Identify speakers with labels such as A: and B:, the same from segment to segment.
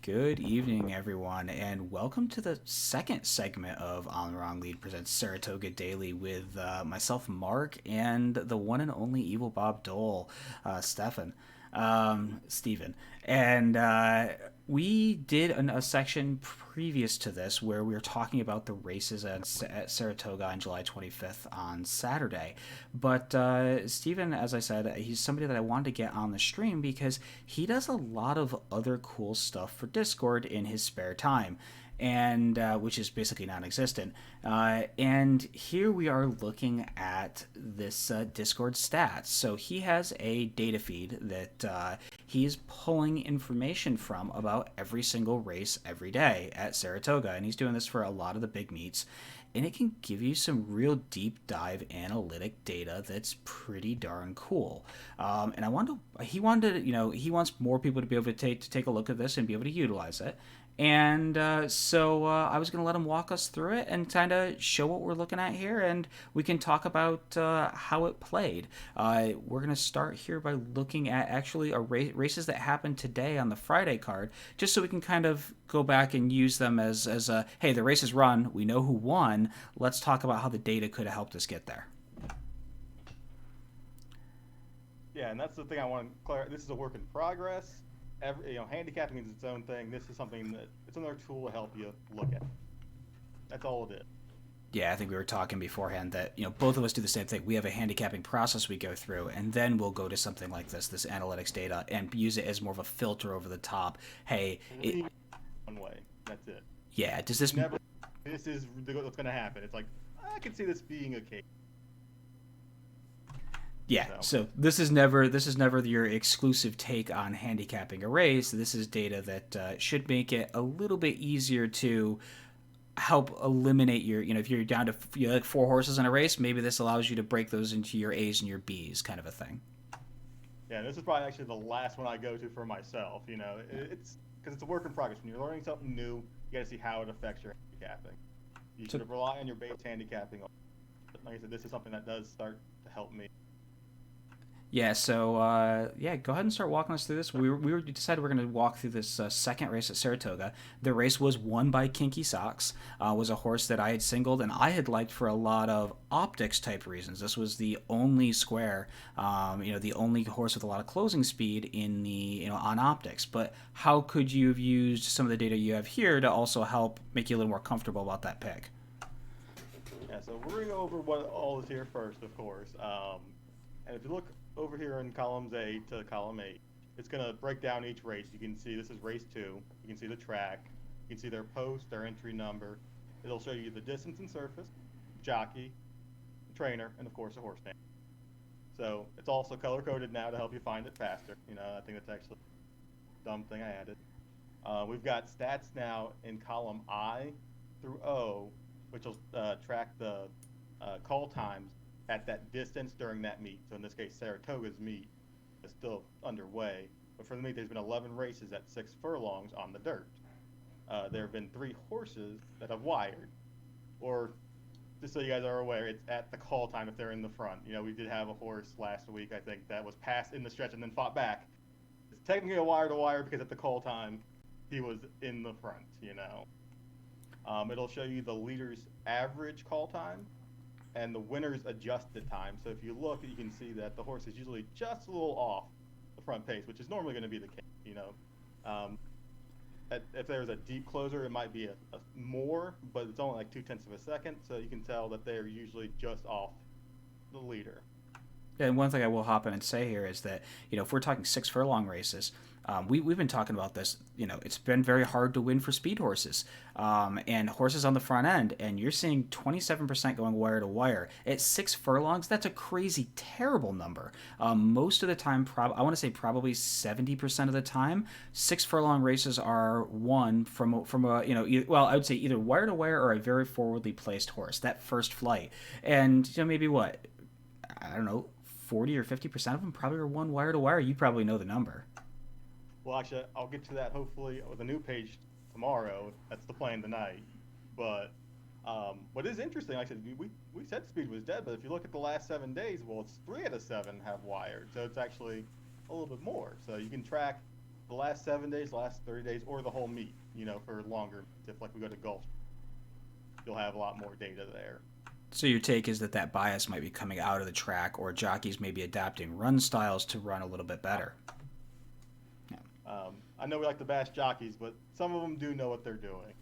A: Good evening, everyone, and welcome to the second segment of On the Wrong Lead presents Saratoga Daily with myself, Mark, and the one and only Evil Bob Dole, Stephen. And we did a section previous to this where we were talking about the races at Saratoga on July 25th on Saturday. But Stephen, as I said, he's somebody that I wanted to get on the stream because he does a lot of other cool stuff for Discord in his spare time, and which is basically non-existent. And here we are looking at this Discord stats. So he has a data feed that he's pulling information from about every single race every day at Saratoga, and he's doing this for a lot of the big meets. And it can give you some real deep dive analytic data that's pretty darn cool. And he wanted, he wants more people to be able to take a look at this and be able to utilize it. And so I was going to let him walk us through it and kind of show what we're looking at here, and we can talk about how it played. We're going to start here by looking at actually races that happened today on the Friday card, just so we can kind of go back and use them as a, hey, the race is run, we know who won, let's talk about how the data could have helped us get there.
B: Yeah, and that's the thing I want to clarify. This is a work in progress. Handicapping is its own thing. This is something that it's another tool to help you look at. That's all it is.
A: Yeah, I think we were talking beforehand that both of us do the same thing. We have a handicapping process we go through, and then we'll go to something like this analytics data, and use it as more of a filter over the top. Hey,
B: one way. That's it.
A: Yeah. Does this
B: never? This is what's going to happen. It's like I can see this being a case.
A: Yeah, so this is never your exclusive take on handicapping a race. This is data that should make it a little bit easier to help eliminate your, if you're down to like 4 horses in a race, maybe this allows you to break those into your A's and your B's kind of a thing.
B: Yeah, this is probably actually the last one I go to for myself. It's because it's a work in progress. When you're learning something new, you got to see how it affects your handicapping. You should rely on your base handicapping. Like I said, this is something that does start to help me.
A: Yeah, so go ahead and start walking us through this. We decided we're going to walk through this second race at Saratoga. The race was won by Kinky Socks. Was a horse that I had singled and I had liked for a lot of optics type reasons. This was the only square, the only horse with a lot of closing speed in the on optics. But how could you have used some of the data you have here to also help make you a little more comfortable about that pick?
B: Yeah, so we're going to go over what all is here first, of course. And if you look over here in columns A to column 8, it's going to break down each race. You can see this is race 2. You can see the track. You can see their post, their entry number. It'll show you the distance and surface, jockey, trainer, and of course a horse name. So it's also color coded now to help you find it faster. I think that's actually a dumb thing I added. We've got stats now in column I through O, which will track the call times at that distance during that meet. So in this case, Saratoga's meet is still underway. But for the meet, there's been 11 races at 6 furlongs on the dirt. There have been 3 horses that have wired. Or, just so you guys are aware, it's at the call time if they're in the front. We did have a horse last week, I think, that was passed in the stretch and then fought back. It's technically a wire-to-wire because at the call time, he was in the front, It'll show you the leader's average call time and the winner's adjusted time. So if you look, you can see that the horse is usually just a little off the front pace, which is normally going to be the case. If there's a deep closer, it might be a more, but it's only like 0.2 of a second. So you can tell that they're usually just off the leader.
A: And one thing I will hop in and say here is that, if we're talking 6 furlong races, we've been talking about this, it's been very hard to win for speed horses and horses on the front end. And you're seeing 27% going wire to wire at 6 furlongs. That's a crazy, terrible number. Most of the time, I want to say probably 70% of the time, 6 furlong races are won from a, I would say either wire to wire or a very forwardly placed horse, that first flight. And, maybe what? I don't know, 40 or 50% of them probably are won wire to wire. You probably know the number.
B: Well, actually, I'll get to that hopefully with a new page tomorrow. That's the plan tonight. But what is interesting, like I said, we said speed was dead, but if you look at the last 7 days, well, it's 3 out of 7 have wired. So it's actually a little bit more. So you can track the last 7 days, last 30 days, or the whole meet. For longer. If like we go to golf, you'll have a lot more data there.
A: So your take is that bias might be coming out of the track, or jockeys may be adapting run styles to run a little bit better.
B: Yeah. I know we like to bash jockeys, but some of them do know what they're doing.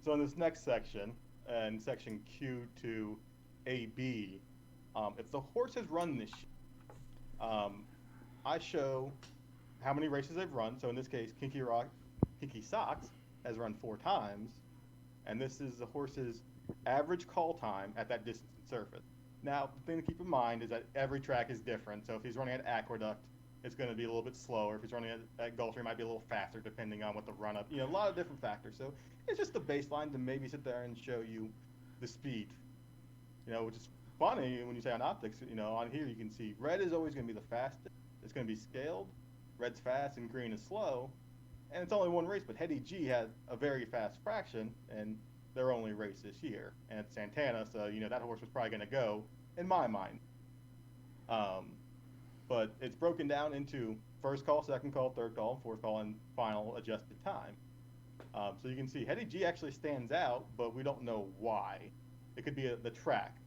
B: So in this next section, in section Q to AB, if the horse has run this year, I show how many races they've run. So in this case, Kinky Socks has run 4 times, and this is the horse's average call time at that distance and surface. Now, the thing to keep in mind is that every track is different. So if he's running at Aqueduct, it's going to be a little bit slower. If he's running at Gulfstream, it might be a little faster depending on what the run-up, a lot of different factors. So it's just the baseline to maybe sit there and show you the speed, which is funny when you say on optics, on here you can see red is always going to be the fastest. It's going to be scaled. Red's fast and green is slow. And it's only one race, but Hetty G had a very fast fraction, and their only race this year. And it's Santana, so, that horse was probably going to go, in my mind. But it's broken down into first call, second call, third call, and fourth call, and final adjusted time. So you can see Hetty G actually stands out, but we don't know why. It could be the track.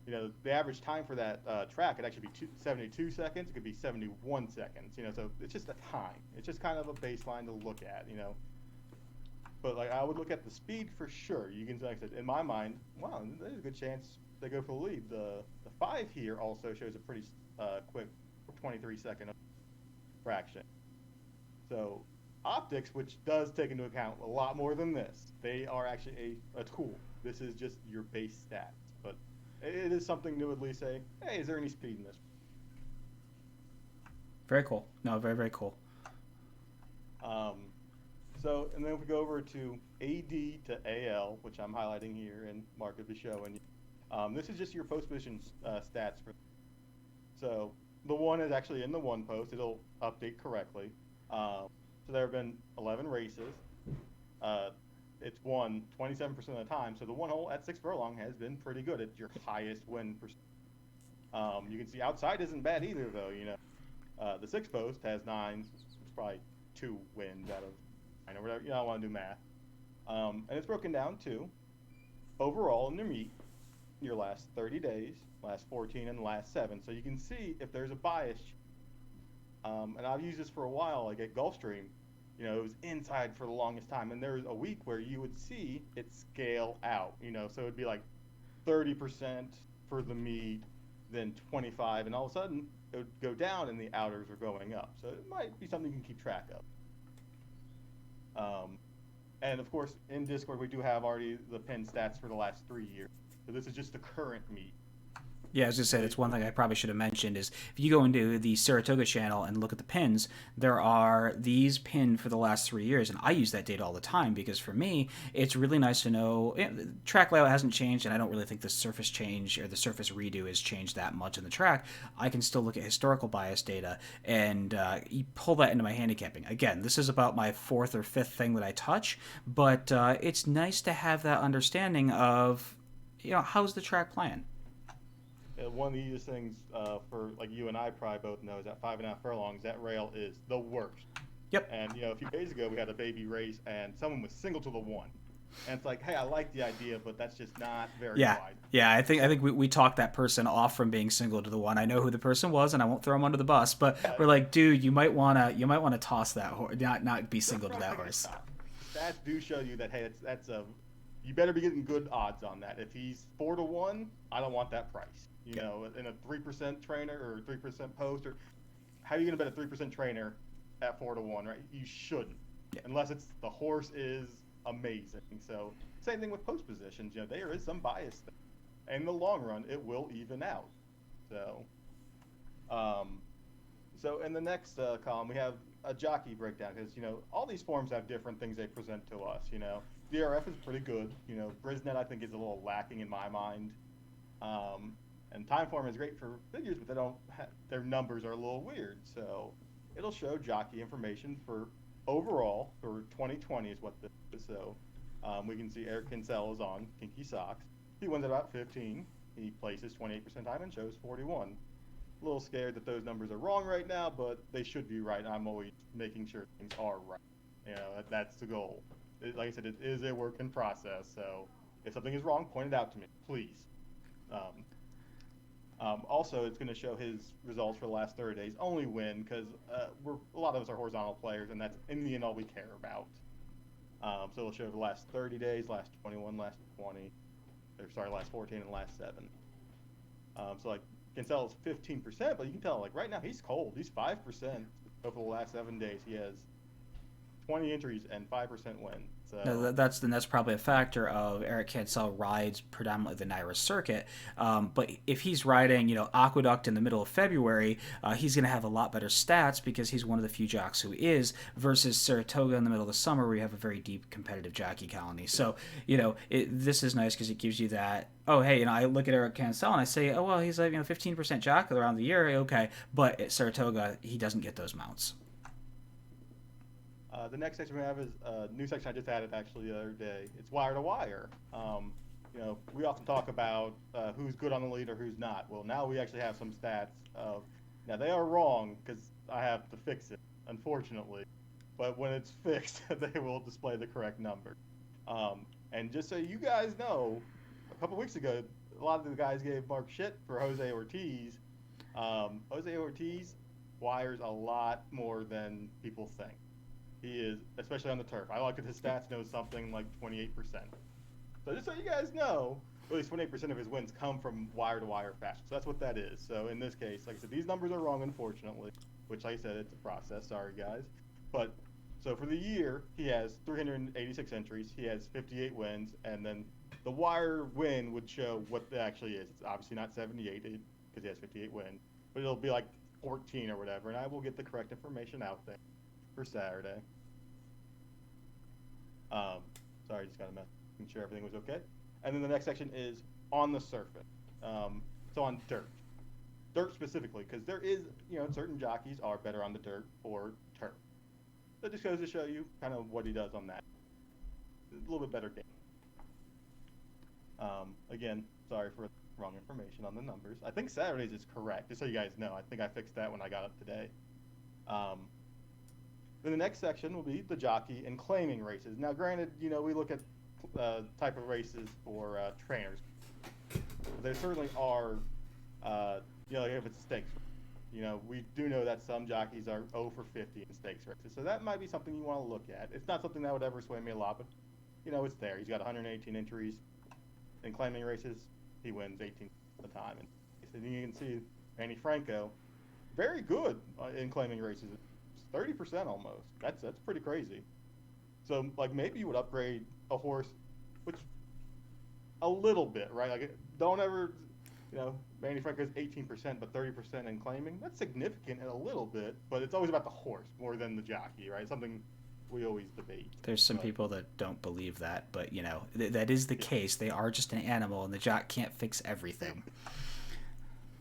B: The average time for that track could actually be 72 seconds. It could be 71 seconds. So it's just a time. It's just kind of a baseline to look at. But like I would look at the speed for sure. You can, like I said, in my mind, wow, there's a good chance they go for the lead. The 5 here also shows a pretty quick 23-second fraction. So optics, which does take into account a lot more than this, they are actually a tool. This is just your base stats, but it is something to at least say, hey, is there any speed in this?
A: Very cool. No, very, very cool.
B: So, and then if we go over to AD to AL, which I'm highlighting here and Mark will be showing you. This is just your post position stats. So the 1 is actually in the 1 post. It'll update correctly. So there have been 11 races. It's won 27% of the time. So the 1 hole at 6 furlong has been pretty good. It's your highest win percent. You can see outside isn't bad either, though. The 6 post has 9. It's probably 2 wins out of 9 or whatever. I don't want to do math. And it's broken down to overall in your meet, your last 30 days, last 14, and the last 7. So you can see if there's a bias. And I've used this for a while, like at Gulfstream. It was inside for the longest time, and there was a week where you would see it scale out. So it'd be like 30% for the meet, then 25, and all of a sudden it would go down, and the outers are going up. So it might be something you can keep track of. And of course, in Discord we do have already the pin stats for the last 3 years. So this is just the current meet.
A: Yeah, as I said, it's one thing I probably should have mentioned is if you go into the Saratoga channel and look at the pins, there are these pinned for the last 3 years, and I use that data all the time because for me, it's really nice to know the track layout hasn't changed, and I don't really think the surface change or the surface redo has changed that much in the track. I can still look at historical bias data and pull that into my handicapping. Again, this is about my 4th or 5th thing that I touch, but it's nice to have that understanding of, how's the track playing.
B: One of the easiest things for like you and I probably both know is that 5.5 furlongs, that rail is the worst.
A: Yep.
B: And a few days ago we had a baby race and someone was single to the 1, and it's like, hey, I like the idea, but that's just not very wide.
A: Yeah. I think we talked that person off from being single to the 1. I know who the person was, and I won't throw him under the bus, but we're like, dude, you might wanna toss that horse, not be single to that horse.
B: Stats do show you that hey, that's a you better be getting good odds on that. If he's 4 to 1, I don't want that price. In a 3% trainer or 3% post, or how are you going to bet a 3% trainer at 4 to 1, right? You shouldn't, unless it's the horse is amazing. So same thing with post positions. There is some bias there. In the long run, it will even out. So, so in the next column, we have a jockey breakdown because all these forms have different things they present to us. DRF is pretty good. Brisnet I think is a little lacking in my mind. And Timeform is great for figures, but their numbers are a little weird. So it'll show jockey information for overall for 2020 is what this is. So we can see Eric Kinsella is on Kinky Socks. He wins at about 15. He places 28% time and shows 41. a little scared that those numbers are wrong right now, but they should be right. I'm always making sure things are right. That's the goal. Like I said, it is a work in process. So if something is wrong, point it out to me, please. Um, Also, it's going to show his results for the last 30 days, only win, because a lot of us are horizontal players, and that's in the end all we care about. So it'll show the last 30 days, last 21, last 20, last 14, and last 7. So like Kinsella is 15%, but you can tell like right now he's cold. He's 5% over the last 7 days. He has 20 entries and 5% win. So
A: That's probably a factor of Eric Cancel rides predominantly the Naira circuit, but if he's riding Aqueduct in the middle of February, he's going to have a lot better stats because he's one of the few jocks who is, versus Saratoga in the middle of the summer where you have a very deep competitive jockey colony. So this is nice because it gives you that. Oh hey, I look at Eric Cancel and I say, oh well, he's like 15% jock around the year, okay, but at Saratoga he doesn't get those mounts.
B: The next section we have is a new section I just added actually the other day. It's wire to wire. We often talk about who's good on the lead or who's not. Well, now we actually have some stats of, now they are wrong because I have to fix it, unfortunately. But when it's fixed, they will display the correct number. And just so you guys know, a couple weeks ago, a lot of the guys gave Mark shit for Jose Ortiz. Jose Ortiz wires a lot more than people think. He is, especially on the turf. I looked at his stats, knows something like 28%. So just so you guys know, at least 28% of his wins come from wire-to-wire fashion. So that's what that is. So in this case, like I said, these numbers are wrong, unfortunately, which, like I said, it's a process. Sorry, guys. But so for the year, he has 386 entries. He has 58 wins. And then the wire win would show what it actually is. It's obviously not 78 because he has 58 wins, but it'll be like 14 or whatever. And I will get the correct information out there for Saturday. Sorry, just got to making sure everything was okay. And then the next section is on the surface. So on dirt specifically, because there is, certain jockeys are better on the dirt or turf. So it just goes to show you kind of what he does on that. A little bit better game. Again, sorry for wrong information on the numbers. I think Saturdays is correct, just so you guys know. I think I fixed that when I got up today. Then the next section will be the jockey and claiming races. Now, granted, we look at type of races for trainers. There certainly are, if it's stakes. We do know that some jockeys are 0 for 50 in stakes races. So that might be something you want to look at. It's not something that would ever sway me a lot, but, it's there. He's got 118 entries in claiming races. He wins 18 of the time. And you can see Manny Franco, very good in claiming races. 30% almost. That's pretty crazy. So like maybe you would upgrade a horse, which a little bit, right? Like don't ever, Manny Franco's 18%, but 30% in claiming. That's significant in a little bit, but it's always about the horse more than the jockey, right? Something we always debate.
A: There's some people that don't believe that, but that is the case. They are just an animal, and the jock can't fix everything.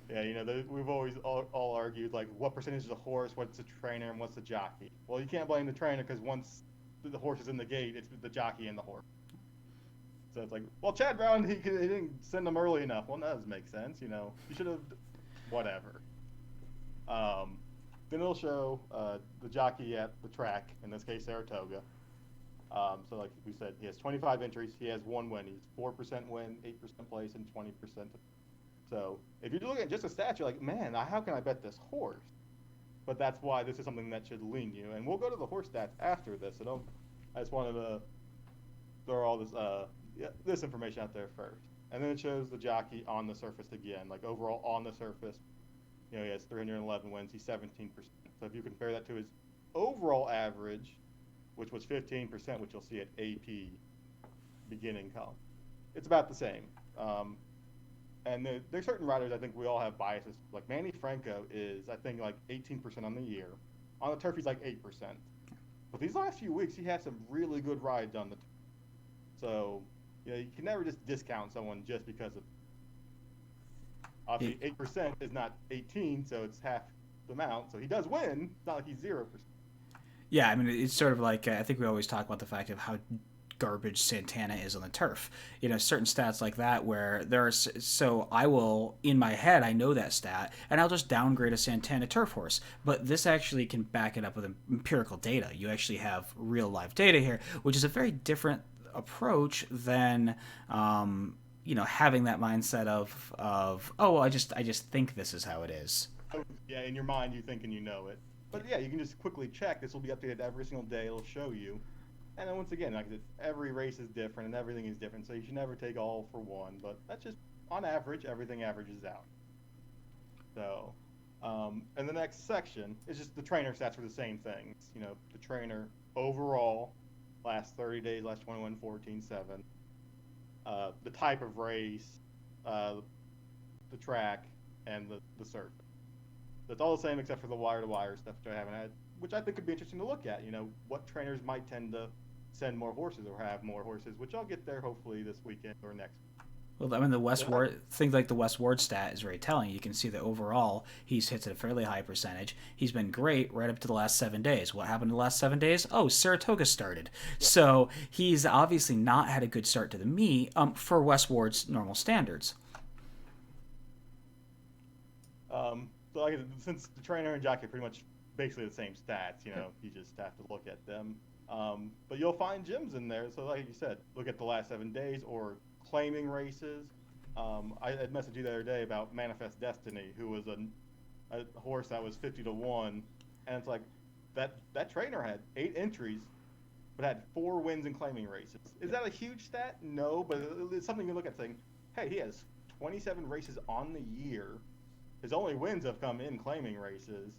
B: Yeah, we've always all argued, like, what percentage is the horse, what's the trainer, and what's the jockey? Well, you can't blame the trainer because once the horse is in the gate, it's the jockey and the horse. So it's like, well, Chad Brown, he didn't send them early enough. Well, that doesn't make sense, You should have, whatever. Then it'll show the jockey at the track, in this case, Saratoga. So like we said, he has 25 entries. He has 1 win. He's 4% win, 8% place, and 20%. So if you're looking at just a stat, you're like, man, how can I bet this horse? But that's why this is something that should lean you. And we'll go to the horse stats after this. So I just wanted to throw all this information out there first. And then it shows the jockey on the surface again, like overall on the surface. He has 311 wins. He's 17%. So if you compare that to his overall average, which was 15%, which you'll see at AP beginning column, it's about the same. And there's certain riders I think we all have biases. Like Manny Franco is, I think, like 18% on the year. On the turf, he's like 8%. But these last few weeks, he had some really good rides on the turf. So, you can never just discount someone just because of. Obviously, 8% is not 18, so it's half the amount. So he does win. It's not like he's 0%.
A: Yeah, I mean, it's sort of like I think we always talk about the fact of how garbage Santana is on the turf. Certain stats like that where so I will, in my head, I know that stat, and I'll just downgrade a Santana turf horse. But this actually can back it up with empirical data. You actually have real live data here, which is a very different approach than having that mindset of oh, well, I just think this is how it is.
B: Yeah, in your mind, you think and you know it. But yeah, you can just quickly check. This will be updated every single day. It'll show you. And then once again, like I said, every race is different and everything is different. So you should never take all for one. But that's just, on average, everything averages out. So, and the next section is just the trainer stats for the same things. The trainer overall, last 30 days, last 21, 14, 7. The type of race, the track, and the surface. That's all the same except for the wire-to-wire stuff, which I haven't had, which I think could be interesting to look at. What trainers might tend to send more horses or have more horses, which I'll get there hopefully this weekend or next.
A: Well, I mean, the West Ward things like the West Ward stat is very telling. You can see that overall he's hits at a fairly high percentage. He's been great right up to the last 7 days. What happened in the last 7 days? Oh, Saratoga started. Yeah. So he's obviously not had a good start to the meet for West Ward's normal standards.
B: So since the trainer and jockey are pretty much basically the same stats, you just have to look at them. But you'll find gems in there. So like you said, look at the last 7 days or claiming races. I had messaged you the other day about Manifest Destiny, who was a horse that was 50-1, and it's like that trainer had 8 entries, but had 4 wins in claiming races. Is that a huge stat? No, but it's something you look at saying, hey, he has 27 races on the year. His only wins have come in claiming races,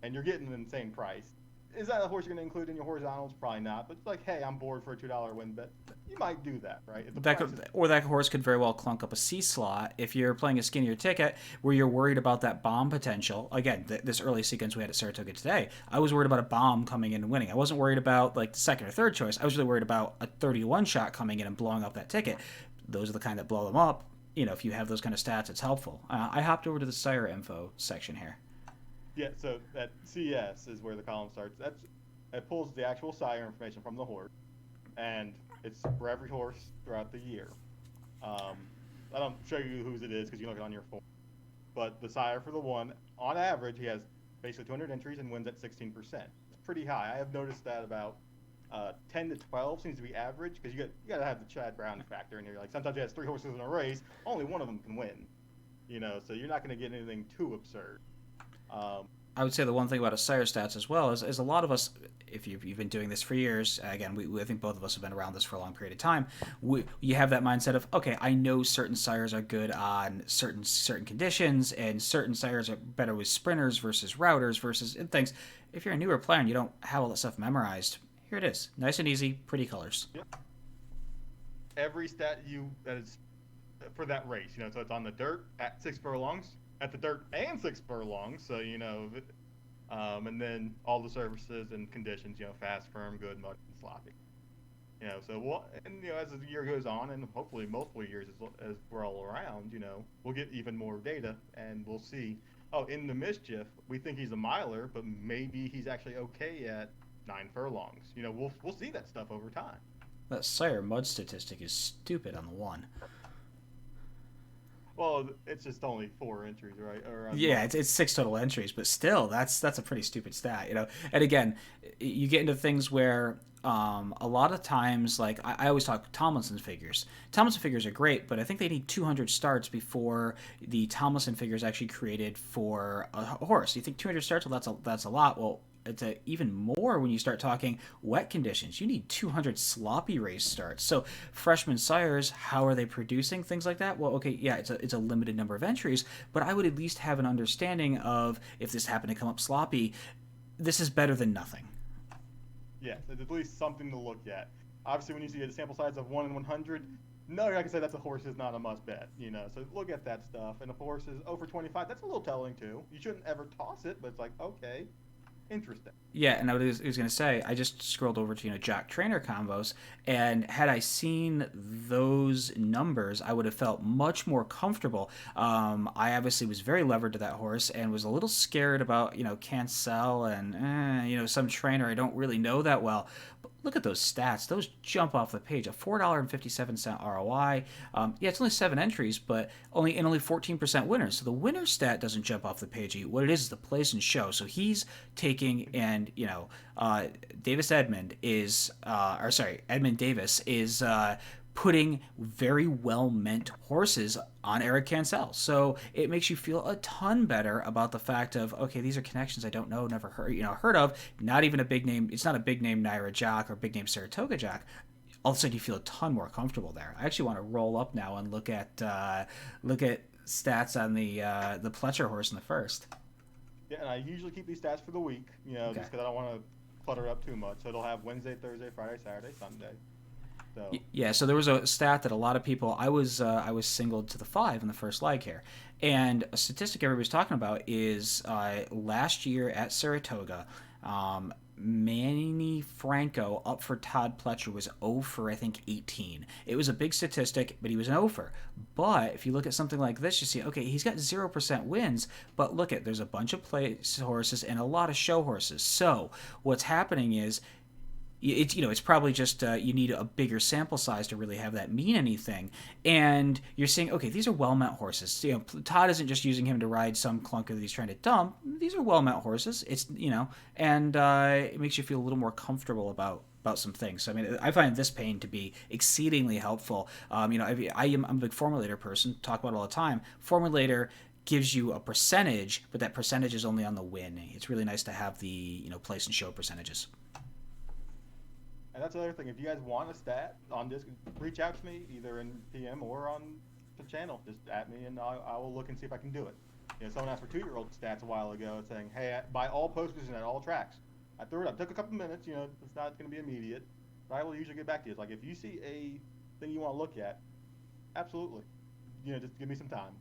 B: and you're getting an insane price. Is that a horse you're going to include in your horizontals? Probably not. But it's like, hey, I'm bored for a $2 win bet. You might do that, right?
A: That horse could very well clunk up a C slot if you're playing a skinnier ticket where you're worried about that bomb potential. Again, this early sequence we had at Saratoga today, I was worried about a bomb coming in and winning. I wasn't worried about like the second or third choice. I was really worried about a 30-1 shot coming in and blowing up that ticket. Those are the kind that blow them up. If you have those kind of stats, it's helpful. I hopped over to the sire info section here.
B: Yeah, so that CS is where the column starts. It pulls the actual sire information from the horse, and it's for every horse throughout the year. I don't show you whose it is because you look it on your phone. But the sire for the one, on average, he has basically 200 entries and wins at 16%. It's pretty high. I have noticed that about 10 to 12 seems to be average because you got to have the Chad Brown factor in here. Like sometimes he has 3 horses in a race, only one of them can win. So you're not going to get anything too absurd.
A: I would say the one thing about a sire stats as well is a lot of us, if you've been doing this for years, again, I think both of us have been around this for a long period of time, you have that mindset of, okay, I know certain sires are good on certain conditions, and certain sires are better with sprinters versus routers versus things. If you're a newer player and you don't have all that stuff memorized, here it is. Nice and easy, pretty colors.
B: Yep. Every stat that is for that race, so it's on the dirt at 6 furlongs, at the dirt and 6 furlongs, so and then all the surfaces and conditions, fast, firm, good, mud, and sloppy. As the year goes on, and hopefully multiple years as we're all around, we'll get even more data, and we'll see. Oh, in the mischief, we think he's a miler, but maybe he's actually okay at 9 furlongs. We'll see that stuff over time.
A: That sire mud statistic is stupid on the one.
B: Well, it's just only 4 entries, right?
A: Yeah, it's 6 total entries, but still, that's a pretty stupid stat, And again, you get into things where a lot of times, like I always talk Tomlinson's figures. Tomlinson figures are great, but I think they need 200 starts before the Tomlinson figure is actually created for a horse. You think 200 starts? Well, that's a lot. Well, it's even more when you start talking wet conditions. You need 200 sloppy race starts. So freshman sires, how are they producing things like that? Well, okay, yeah, it's a limited number of entries, but I would at least have an understanding of if this happened to come up sloppy, this is better than nothing.
B: Yes, it's at least something to look at. Obviously, when you see a sample size of 1 in 100, no, you're not going to say that's a horse is not a must bet, So look at that stuff. And if a horse is over 25, that's a little telling too. You shouldn't ever toss it, but it's like, okay. Interesting.
A: Yeah, and I was going to say, I just scrolled over to jock trainer combos, and had I seen those numbers, I would have felt much more comfortable. I obviously was very levered to that horse, and was a little scared about Cancel and some trainer I don't really know that well. But look at those stats; those jump off the page. A $4.57 ROI. Yeah, it's only 7 entries, but only 14% winners. So the winner stat doesn't jump off the page. What it is the place and show. So he's taking, and Davis Edmund is, or sorry, Edmund Davis is putting very well meant horses on Eric Cancel. So it makes you feel a ton better about the fact of, okay, these are connections I don't know, never heard of. Not even a big name. It's not a big name Naira jock or big name Saratoga jock. All of a sudden you feel a ton more comfortable there. I actually want to roll up now and look at stats on the Pletcher horse in the first.
B: Yeah, and I usually keep these stats for the week,
A: Okay.
B: just because I don't want to clutter up too much. So it'll have Wednesday, Thursday, Friday, Saturday, Sunday. So
A: Yeah, so there was a stat that a lot of people. I was singled to the 5 in the first leg here, and a statistic everybody's talking about is last year at Saratoga, Manny Franco up for Todd Pletcher was 0 for I think 18. It was a big statistic, but he was an 0 for. But if you look at something like this, you see, okay, he's got 0% wins, but look at there's a bunch of place horses and a lot of show horses. So what's happening is it's probably just you need a bigger sample size to really have that mean anything. And you're saying, okay, these are well-met horses. Todd isn't just using him to ride some clunker that he's trying to dump. These are well-met horses. And it makes you feel a little more comfortable about some things. So, I mean, I find this pain to be exceedingly helpful. I'm a big formulator person, talk about it all the time. Formulator gives you a percentage, but that percentage is only on the win. It's really nice to have the place and show percentages.
B: And that's another thing. If you guys want a stat on this, reach out to me either in PM or on the channel. Just at me, and I will look and see if I can do it. Someone asked for 2-year-old stats a while ago, saying, "Hey, buy all posters and at all tracks." I threw it up. Took a couple minutes. It's not going to be immediate, but I will usually get back to you. It's like if you see a thing you want to look at, absolutely. Just give me some time.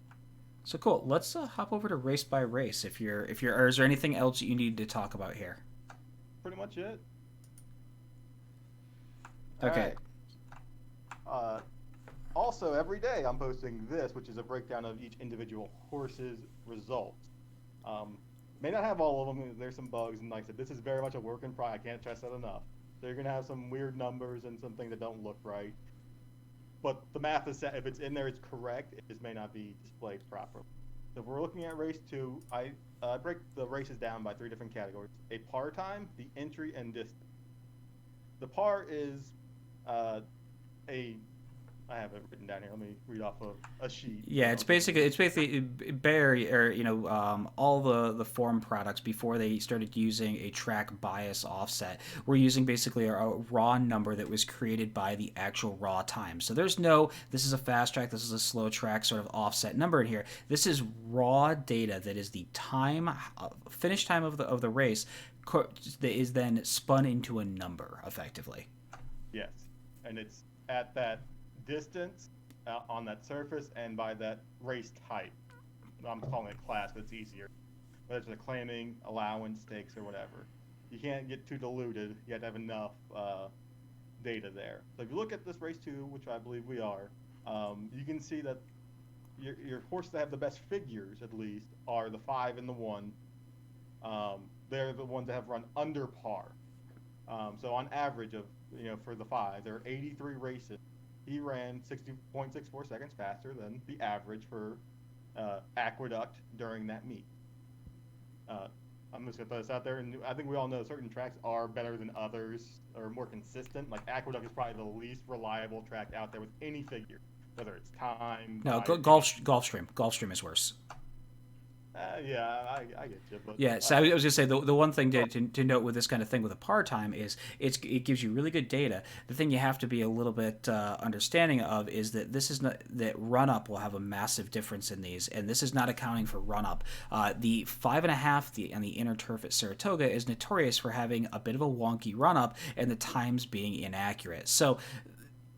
A: So cool. Let's hop over to race by race. Or is there anything else you need to talk about here?
B: Pretty much it.
A: Okay.
B: All right. Also, every day I'm posting this, which is a breakdown of each individual horse's results. May not have all of them. There's some bugs, and like I said, this is very much a work in progress. I can't stress that enough. So you're gonna have some weird numbers and some things that don't look right. But the math is set. If it's in there, it's correct. It just may not be displayed properly. So if we're looking at race 2, I break the races down by 3 different categories: a par time, the entry, and distance. The par is I have it written down here. Let me read off of a sheet.
A: Yeah, it's basically Breyer, or all the form products before they started using a track bias offset. We're using basically a raw number that was created by the actual raw time. So there's no this is a fast track, this is a slow track sort of offset number in here. This is raw data that is the time finish time of the race that is then spun into a number effectively.
B: Yes, and it's at that distance on that surface and by that race type. I'm calling it class, but it's easier. Whether it's a claiming, allowance, stakes, or whatever. You can't get too diluted. You have to have enough data there. So if you look at this race 2, which I believe we are, you can see that your horses that have the best figures, at least, are the 5 and the 1. They're the ones that have run under par. So on average for the 5, there are 83 races. He ran 60.64 seconds faster than the average for Aqueduct during that meet. I'm just going to throw this out there, and I think we all know certain tracks are better than others, or more consistent. Like Aqueduct is probably the least reliable track out there with any figure, whether it's time.
A: No, Gulfstream is worse.
B: Yeah, I get you. But,
A: yeah, so I was going to say the one thing to note with this kind of thing with a par time is it gives you really good data. The thing you have to be a little bit understanding of is that this is not that run up will have a massive difference in these, and this is not accounting for run up. The 5.5 on the inner turf at Saratoga is notorious for having a bit of a wonky run up and the times being inaccurate. So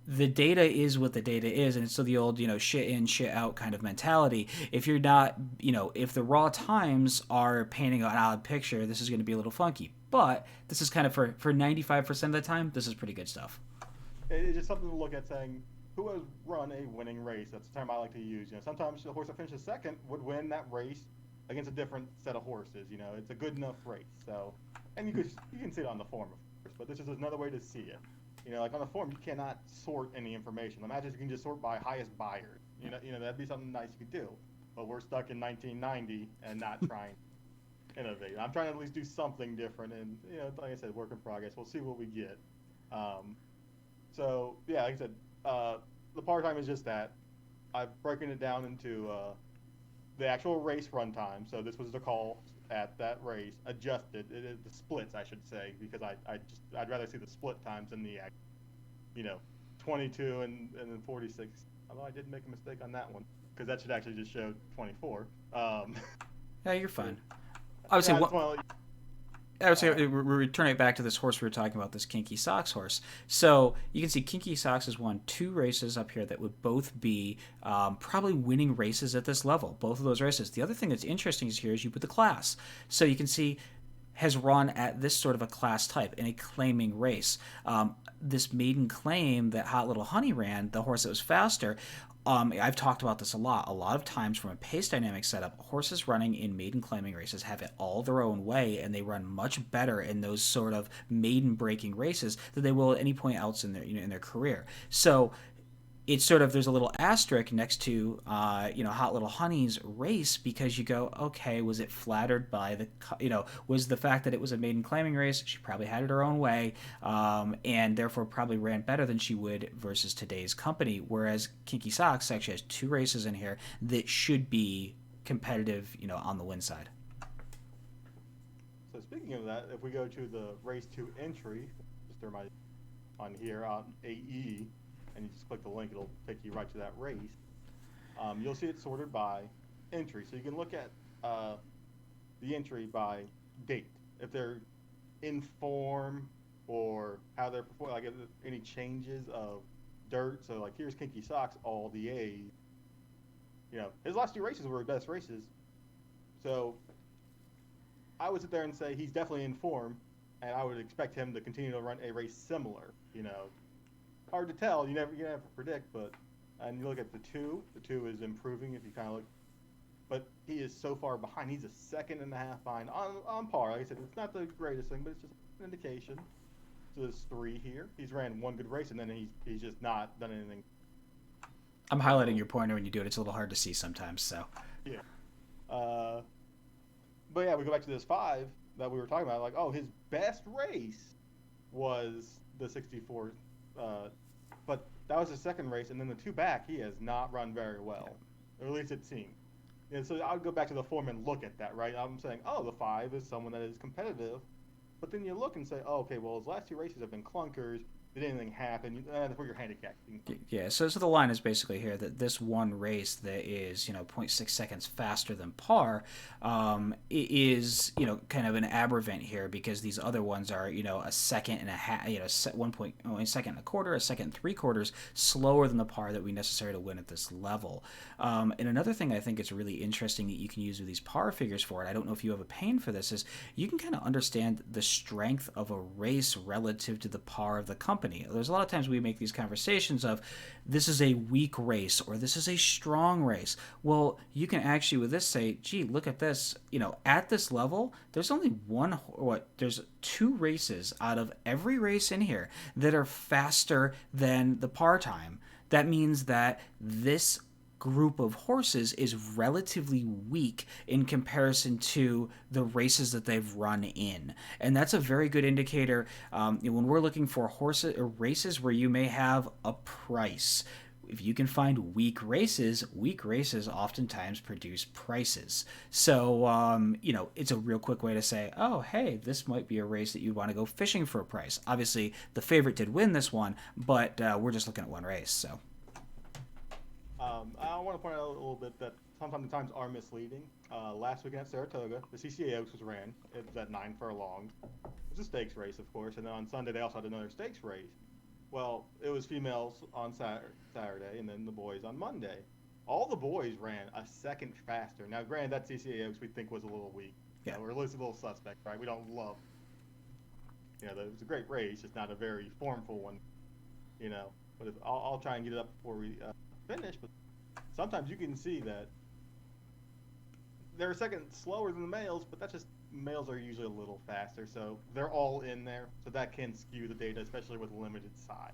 A: the data is what the data is, and it's still the old, shit in, shit out kind of mentality. If you're not, if the raw times are painting an odd picture, this is going to be a little funky. But this is kind of for 95% of the time, this is pretty good stuff.
B: It's just something to look at, saying who has run a winning race. That's the term I like to use. Sometimes the horse that finishes second would win that race against a different set of horses. It's a good enough race. So, and you can see it on the form, of course, but this is another way to see it. Like on the form, you cannot sort any information. The matches you can just sort by highest buyer. That'd be something nice you could do. But we're stuck in 1990 and not trying to innovate. I'm trying to at least do something different, and like I said, work in progress. We'll see what we get. So yeah, like I said, the part time is just that. I've broken it down into the actual race run time. So this was the call at that race, adjusted the splits, I should say, because I'd rather see the split times than the 22 and then 46. Although I did make a mistake on that one because that should actually just show 24.
A: Yeah, you're fine. I would say we're returning back to this horse we were talking about, this Kinky Socks horse. So you can see Kinky Socks has won 2 races up here that would both be probably winning races at this level, both of those races. The other thing that's interesting is here is you put the class. So you can see has run at this sort of a class type in a claiming race. This maiden claim that Hot Little Honey ran, the horse that was faster, I've talked about this a lot. A lot of times from a pace dynamic setup, horses running in maiden claiming races have it all their own way, and they run much better in those sort of maiden breaking races than they will at any point else in their career. So it's sort of, there's a little asterisk next to Hot Little Honey's race, because you go, okay, was it flattered by was the fact that it was a maiden claiming race? She probably had it her own way, and therefore probably ran better than she would versus today's company. Whereas Kinky Socks actually has 2 races in here that should be competitive, on the win side.
B: So speaking of that, if we go to the race 2 entry, just throw my on here on AE, and you just click the link, it'll take you right to that race. You'll see it sorted by entry. So you can look at the entry by date. If they're in form or how they're performing, like if any changes of dirt. So like here's Kinky Socks, all the A's. His last 2 races were his best races. So I would sit there and say he's definitely in form, and I would expect him to continue to run a race similar. Hard to tell. You never predict, but and you look at the 2 is improving if you kind of look, but he is so far behind. He's a second and a half behind on par. Like I said, it's not the greatest thing, but it's just an indication. So there's 3 here. He's ran 1 good race, and then he's just not done anything.
A: I'm highlighting your pointer when you do it. It's a little hard to see sometimes. So
B: yeah. But yeah, we go back to this 5 that we were talking about. Like, oh, his best race was the 64. But that was his second race, and then the 2 back, he has not run very well, or at least it seemed. And so I would go back to the form and look at that, right? I'm saying, oh, the 5 is someone that is competitive, but then you look and say, oh, okay, well, his last 2 races have been clunkers. Did anything happen? That's where you're handicapping.
A: Yeah, so the line is basically here that this one race that is 0.6 seconds faster than par is kind of an aberrant here, because these other ones are a second and a half, a second and a quarter, a second and 3/4 slower than the par that we necessarily win at this level. And another thing I think is really interesting that you can use with these par figures for it, I don't know if you have a pain for this, is you can kind of understand the strength of a race relative to the par of the company. There's a lot of times we make these conversations of this is a weak race or this is a strong race. Well, you can actually with this say, gee, look at this. At this level, there's only there's 2 races out of every race in here that are faster than the par time. That means that this group of horses is relatively weak in comparison to the races that they've run in, and that's a very good indicator when we're looking for horses or races where you may have a price. If you can find weak races oftentimes produce prices. So it's a real quick way to say, oh, hey, this might be a race that you'd want to go fishing for a price. Obviously the favorite did win this one, but we're just looking at one race. So
B: I want to point out a little bit that sometimes the times are misleading. Last weekend at Saratoga, the CCA Oaks was ran. It was at 9 furlongs. It was a stakes race, of course, and then on Sunday they also had another stakes race. Well, it was females on Saturday, and then the boys on Monday. All the boys ran a second faster. Now, granted, that CCA Oaks we think was a little weak,
A: Yeah.
B: or at least a little suspect, right? We don't love, it was a great race, just not a very formful one, you know. But I'll try and get it up before we finish. But sometimes you can see that they're a second slower than the males, but that's just males are usually a little faster, so they're all in there. So that can skew the data, especially with limited size.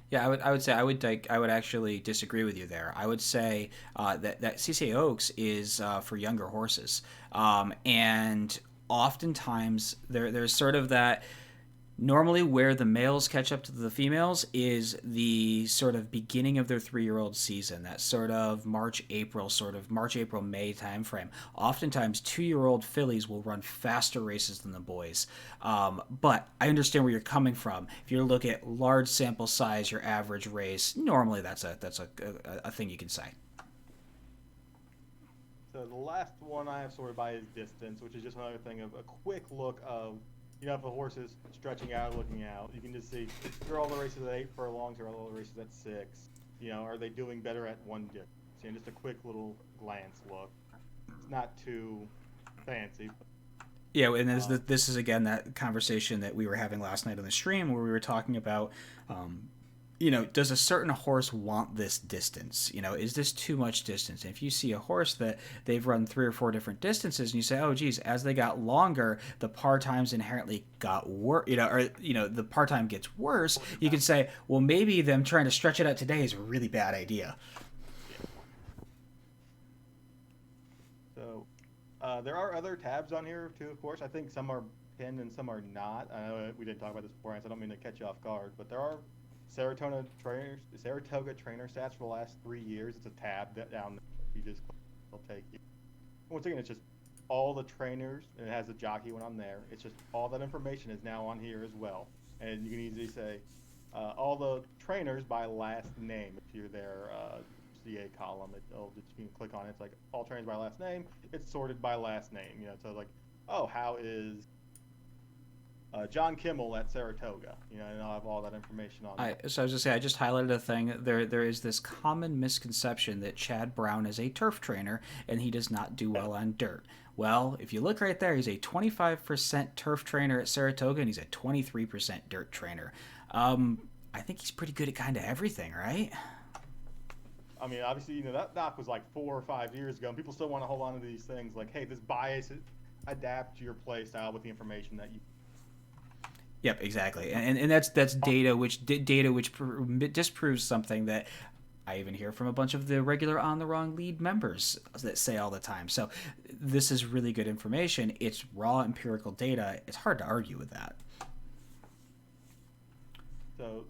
A: Yeah, I would say I would actually disagree with you there. I would say that CCA Oaks is for younger horses, and oftentimes there's sort of that. Normally, where the males catch up to the females is the sort of beginning of their 3-year-old season, that sort of March, April, May timeframe. Oftentimes, 2-year-old fillies will run faster races than the boys. But I understand where you're coming from. If you look at large sample size, your average race, normally that's a thing you can say.
B: So the last one I have sorted by is distance, which is just another thing of a quick look of, if a horse is stretching out, looking out, you can just see, here are all the races at 8 furlongs, here are all the races at 6. Are they doing better at one distance? Just a quick little glance look. It's not too fancy.
A: Yeah, and this is again that conversation that we were having last night on the stream where we were talking about, does a certain horse want this distance? Is this too much distance? And if you see a horse that they've run 3 or 4 different distances, and you say, oh, geez, as they got longer, the par times inherently got worse, the par time gets worse. You can say, well, maybe them trying to stretch it out today is a really bad idea.
B: So there are other tabs on here too, of course. I think some are pinned and some are not. I know we didn't talk about this beforehand, so I don't mean to catch you off guard, but there are Saratoga trainer stats for the last 3 years. It's a tab down there. You just click, it'll take you. Once again, it's just all the trainers, and it has the jockey one on there. It's just all that information is now on here as well. And you can easily say all the trainers by last name if you're their CA column. You can click on it. It's like all trainers by last name. It's sorted by last name. So like, oh, how is John Kimmel at Saratoga, and I'll have all that information on there.
A: So I was going to say, I just highlighted a thing. There is this common misconception that Chad Brown is a turf trainer and he does not do well on dirt. Well, if you look right there, he's a 25% turf trainer at Saratoga and he's a 23% dirt trainer. I think he's pretty good at kind of everything, right?
B: I mean, obviously, that doc was like 4 or 5 years ago, and people still want to hold on to these things like, hey, this bias adapt to your play style with the information that you.
A: Yep, exactly, and that's data which disproves something that I even hear from a bunch of the regular On the Wrong Lead members that say all the time. So this is really good information. It's raw empirical data. It's hard to argue with that.
B: So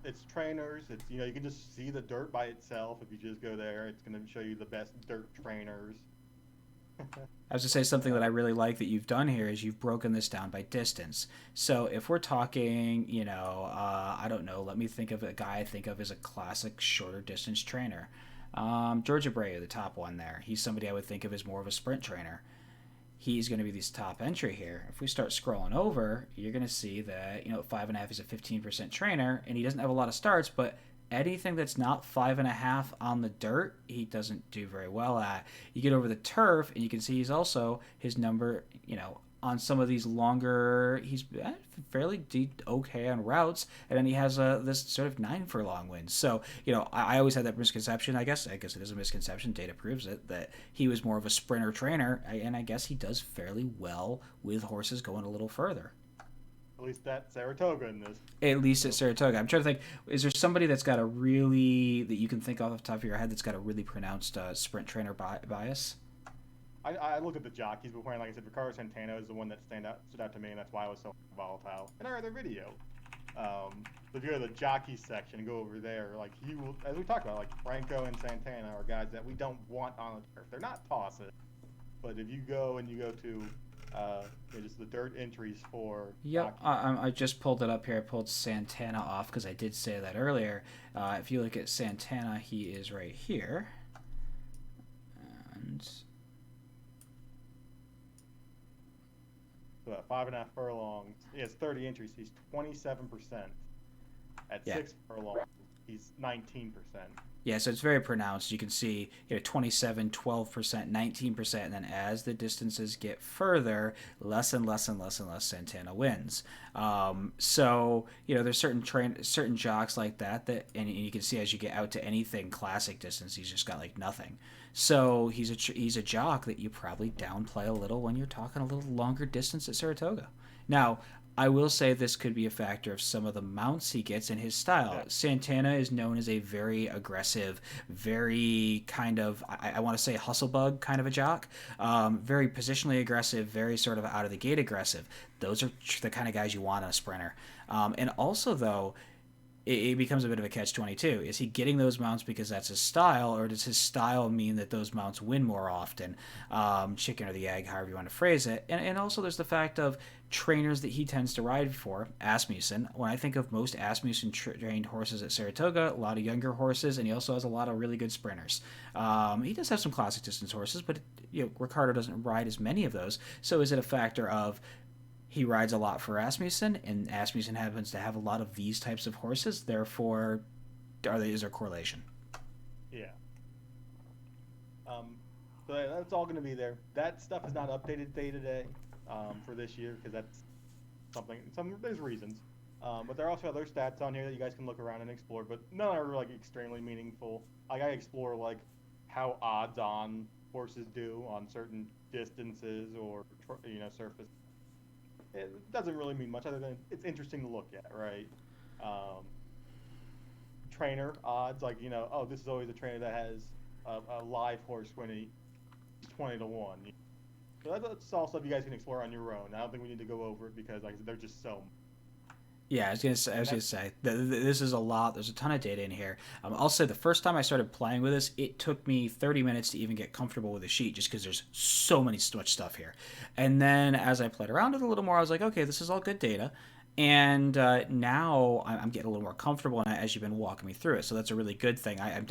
B: it's trainers. It's you can just see the dirt by itself. If you just go there, it's going to show you the best dirt trainers.
A: I was to say something that I really like that you've done here is you've broken this down by distance. So if we're talking, I don't know, let me think of a guy I think of as a classic shorter distance trainer. Georgia Breyer, the top one there. He's somebody I would think of as more of a sprint trainer. He's going to be this top entry here. If we start scrolling over, you're going to see that, 5.5 is a 15% trainer, and he doesn't have a lot of starts, but anything that's not 5.5 on the dirt, he doesn't do very well at. You get over the turf, and you can see he's also his number, on some of these longer, he's fairly okay on routes, and then he has this sort of 9 furlong wins. So, I always had that misconception. I guess it is a misconception. Data proves it that he was more of a sprinter trainer, and I guess he does fairly well with horses going a little further.
B: At least at Saratoga in this.
A: At least at Saratoga. I'm trying to think, is there somebody that's got that you can think off the top of your head that's got a really pronounced sprint trainer bias?
B: I look at the jockeys, but like I said, Ricardo Santana is the one that stood out to me, and that's why I was so volatile. In our other video, so if you go to the jockey section and go over there, like he will, as we talked about, like Franco and Santana are guys that we don't want on the turf. They're not tosses, but if you go to just the dirt entries for.
A: Yep, I just pulled it up here. I pulled Santana off because I did say that earlier. If you look at Santana, he is right here. And
B: so at 5.5 furlongs, he has 30 entries. He's 27% At
A: Yeah.
B: 6 furlongs, he's 19%.
A: Yeah, so it's very pronounced. You can see 27, 12%, 19%, and then as the distances get further, less and less and less and less Santana wins. So there's certain jocks like that, and you can see as you get out to anything classic distance, he's just got like nothing. So he's a jock that you probably downplay a little when you're talking a little longer distance at Saratoga. Now, I will say this could be a factor of some of the mounts he gets in his style.
B: Yeah.
A: Santana is known as a very aggressive, very kind of, I want to say hustle bug kind of a jock. Very positionally aggressive, very sort of out of the gate aggressive. Those are the kind of guys you want in a sprinter. And also, though, it becomes a bit of a catch-22. Is he getting those mounts because that's his style, or does his style mean that those mounts win more often? Chicken or the egg, however you want to phrase it. And also there's the fact of trainers that he tends to ride for. Asmussen. When I think of most Asmussen-trained horses at Saratoga, a lot of younger horses, and he also has a lot of really good sprinters. He does have some classic distance horses, but Ricardo doesn't ride as many of those. So is it a factor of he rides a lot for Asmussen, and Asmussen happens to have a lot of these types of horses. Therefore, is there correlation?
B: Yeah. So that's all going to be there. That stuff is not updated day to day for this year because that's there's reasons. But there are also other stats on here that you guys can look around and explore, but none are like extremely meaningful. Like I explore like how odds on horses do on certain distances or surface. It doesn't really mean much other than it's interesting to look at, right? Trainer odds, like this is always a trainer that has a live horse when he's 20 to 1. So that's all stuff you guys can explore on your own. I don't think we need to go over it because, like I said, they're just so.
A: Yeah, I was gonna say this is a lot. There's a ton of data in here. I'll say the first time I started playing with this, it took me 30 minutes to even get comfortable with the sheet, just because there's much stuff here. And then as I played around with it a little more, I was like, okay, this is all good data. And now I'm getting a little more comfortable as you've been walking me through it. So that's a really good thing. I'm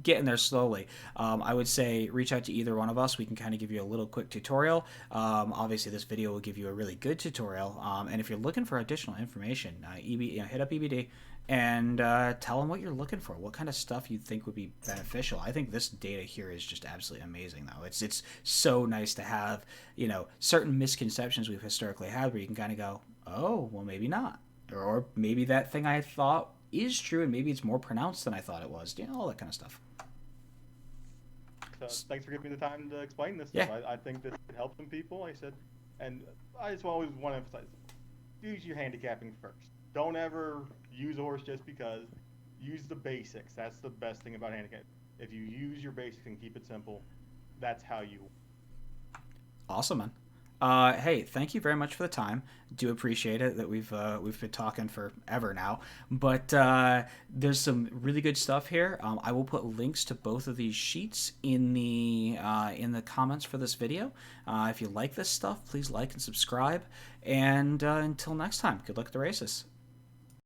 A: getting there slowly. I would say reach out to either one of us. We can kind of give you a little quick tutorial. Obviously, this video will give you a really good tutorial. And if you're looking for additional information, hit up EBD and tell them what you're looking for, what kind of stuff you think would be beneficial. I think this data here is just absolutely amazing, though. It's so nice to have certain misconceptions we've historically had where you can kind of go, oh, well, maybe not. Or maybe that thing I thought is true and maybe it's more pronounced than I thought it was. All that kind of stuff.
B: So thanks for giving me the time to explain this
A: Yeah.
B: stuff. I think this could help some people, like I said. And I just always want to emphasize, use your handicapping first. Don't ever use a horse just because. Use the basics. That's the best thing about handicapping. If you use your basics and keep it simple, that's how you.
A: Awesome, man. Hey, thank you very much for the time. Do appreciate it that we've been talking forever now, but there's some really good stuff here. I will put links to both of these sheets in the comments for this video. If you like this stuff, please like and subscribe. And until next time, good luck at the races.